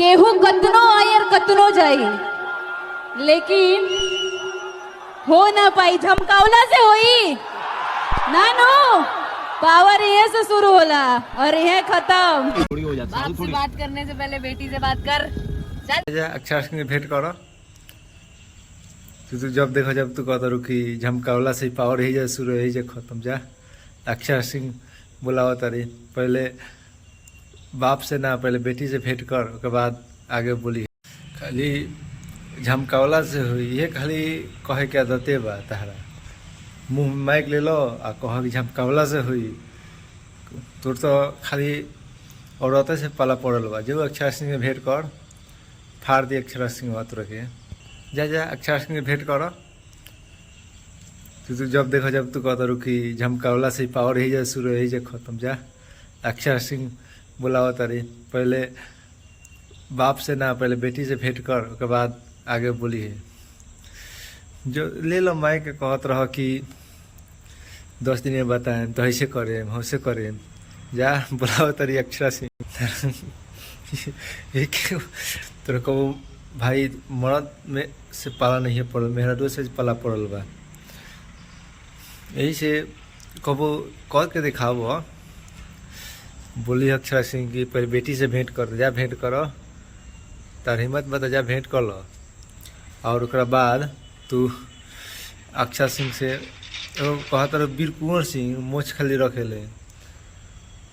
केहू कतनो आई और कतनो जाई, लेकिन हो ना पाई। झमकावला से होई ना नो, पावर ये से शुरू होला और ये खत्म। बाप से बात करने से पहले बेटी से बात कर। चल अक्षर सिंह भेंट करो। तू जब देखो जब तू कहता रुकी झमकावला से पावर ही जा शुरू ही जा खत्म। जा अक्षर सिंह बुलावा तारी, पहले बाप से ना, पहले बेटी से भेंट कर, उसके बाद आगे बोली। खाली झमकावला से हुई ये खाली कहे के आदते बा तहरा। मुंह में माइक ले लो आ कह कि झमकावला से हुई। तोर तो खाली औरत से पाला पड़ल बा। जो अक्षर सिंह भेंट कर, फाड़ दी अक्षर सिंह बात रखे। जा जा अक्षर सिंह भेंट करो। तू जब देखो जब तू कहता रुकी झमकावला से पावर ही जा शुरू ही जा खत्म। जा अक्षर सिंह बुलावा तारी, पहले बाप से ना, पहले बेटी से भेंट कर, उसके बाद आगे बोली है। जो ले लो माइक के कहत रह कि 10 दिन में बताएं तो ऐसे करें वैसे करें। जा बुलावा तारी अक्षर सिंह। ये क्यों तेरे को भाई मर्द में से पाला नहीं है पड़ल, मेहरारू से पाला पड़ल बा। यही से कबो कह के दिखाओ। बोली अक्षर सिंह की पहले बेटी से भेंट कर, जा भेंट करो। तार हिम्मत बता, जा भेंट कर लो। और उसके बाद तू अक्षर सिंह से कहता रहो वीर कुंवर सिंह मोछ खाली रखेले।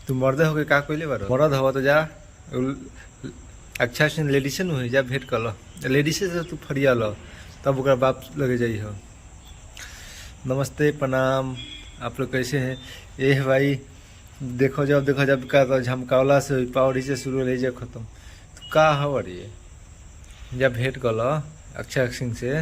तू मर्दे होके का कोई बार मर्द हो तो जा अक्षर सिंह लेडीसे न हुई, जा भेंट कर लो। लेडीसे से तू फरिया लो, तब ओकरा बाप लगे जाइ हो। नमस्ते प्रणाम, आप लोग कैसे हैं? ये भाई देखो जब का तो झमकावला से पावड़ी से शुरू ले जा खत्म। तो का हो रही है, जा भेंट कर लो अक्षर सिंह से।